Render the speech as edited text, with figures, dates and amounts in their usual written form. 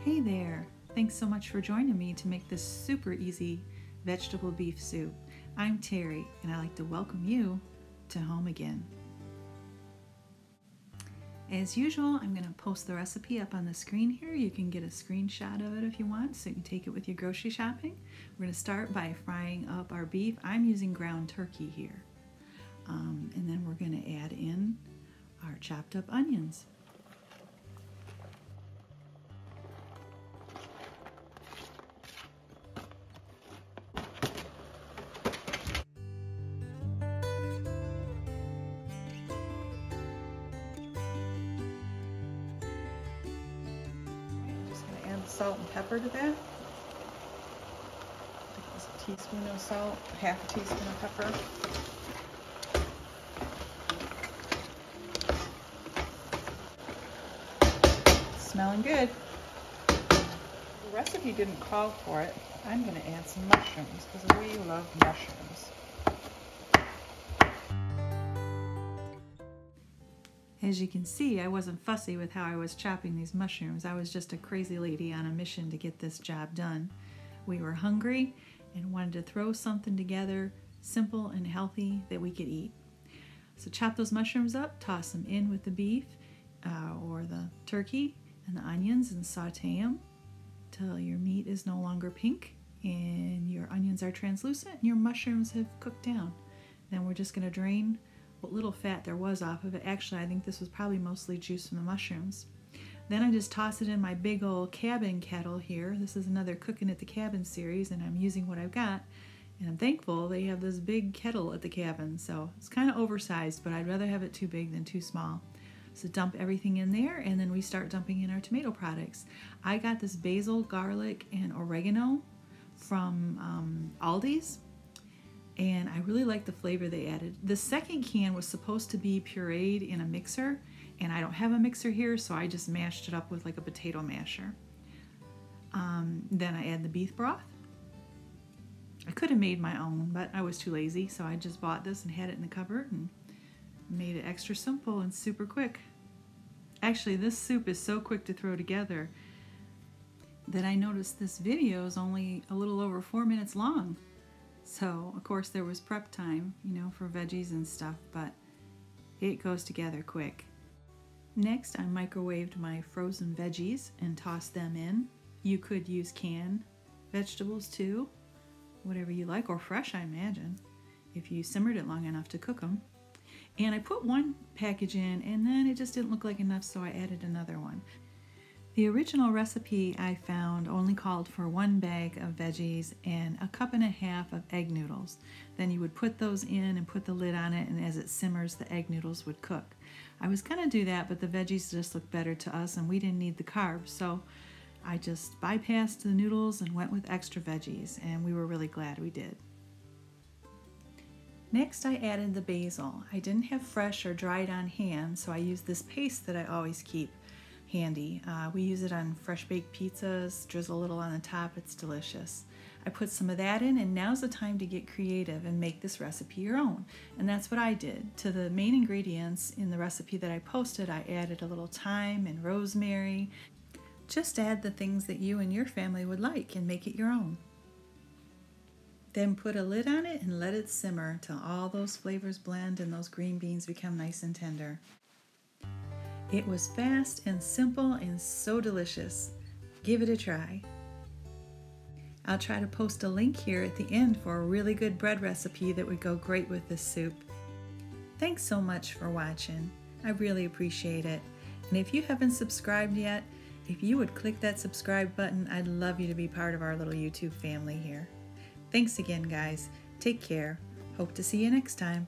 Hey there! Thanks so much for joining me to make this super easy vegetable beef soup. I'm Terry and I'd like to welcome you to home again. As usual, I'm going to post the recipe up on the screen here. You can get a screenshot of it if you want, so you can take it with your grocery shopping. We're going to start by frying up our beef. I'm using ground turkey here. And then we're going to add in our chopped up onions. Salt and pepper to that. I think it was a teaspoon of salt, half a teaspoon of pepper. Smelling good. The recipe didn't call for it. I'm going to add some mushrooms because we love mushrooms. As you can see, I wasn't fussy with how I was chopping these mushrooms. I was just a crazy lady on a mission to get this job done. We were hungry and wanted to throw something together simple and healthy that we could eat. So chop those mushrooms up, toss them in with the beef or the turkey and the onions and saute them till your meat is no longer pink and your onions are translucent and your mushrooms have cooked down. Then we're just going to drain what little fat there was off of it. Actually, I think this was probably mostly juice from the mushrooms. Then I just toss it in my big old cabin kettle here. This is another Cooking at the Cabin series, and I'm using what I've got. And I'm thankful they have this big kettle at the cabin, so it's kind of oversized, but I'd rather have it too big than too small. So dump everything in there, and then we start dumping in our tomato products. I got this basil, garlic, and oregano from Aldi's. And I really like the flavor they added. The second can was supposed to be pureed in a mixer, and I don't have a mixer here, so I just mashed it up with like a potato masher. Then I add the beef broth. I could have made my own, but I was too lazy, so I just bought this and had it in the cupboard and made it extra simple and super quick. Actually, this soup is so quick to throw together that I noticed this video is only a little over 4 minutes long. So, of course, there was prep time, for veggies and stuff, but it goes together quick. Next, I microwaved my frozen veggies and tossed them in. You could use canned vegetables too, whatever you like, or fresh, I imagine, if you simmered it long enough to cook them. And I put one package in, and then it just didn't look like enough, so I added another one. The original recipe I found only called for 1 bag of veggies and a 1.5 cups of egg noodles. Then you would put those in and put the lid on it, and as it simmers, the egg noodles would cook. I was going to do that, but the veggies just looked better to us and we didn't need the carbs, so I just bypassed the noodles and went with extra veggies, and we were really glad we did. Next, I added the basil. I didn't have fresh or dried on hand, so I used this paste that I always keep handy. We use it on fresh baked pizzas, drizzle a little on the top, it's delicious. I put some of that in, and now's the time to get creative and make this recipe your own. And that's what I did. To the main ingredients in the recipe that I posted, I added a little thyme and rosemary. Just add the things that you and your family would like and make it your own. Then put a lid on it and let it simmer till all those flavors blend and those green beans become nice and tender. It was fast and simple and so delicious. Give it a try. I'll try to post a link here at the end for a really good bread recipe that would go great with this soup. Thanks so much for watching. I really appreciate it. And if you haven't subscribed yet, if you would click that subscribe button, I'd love you to be part of our little YouTube family here. Thanks again, guys. Take care. Hope to see you next time.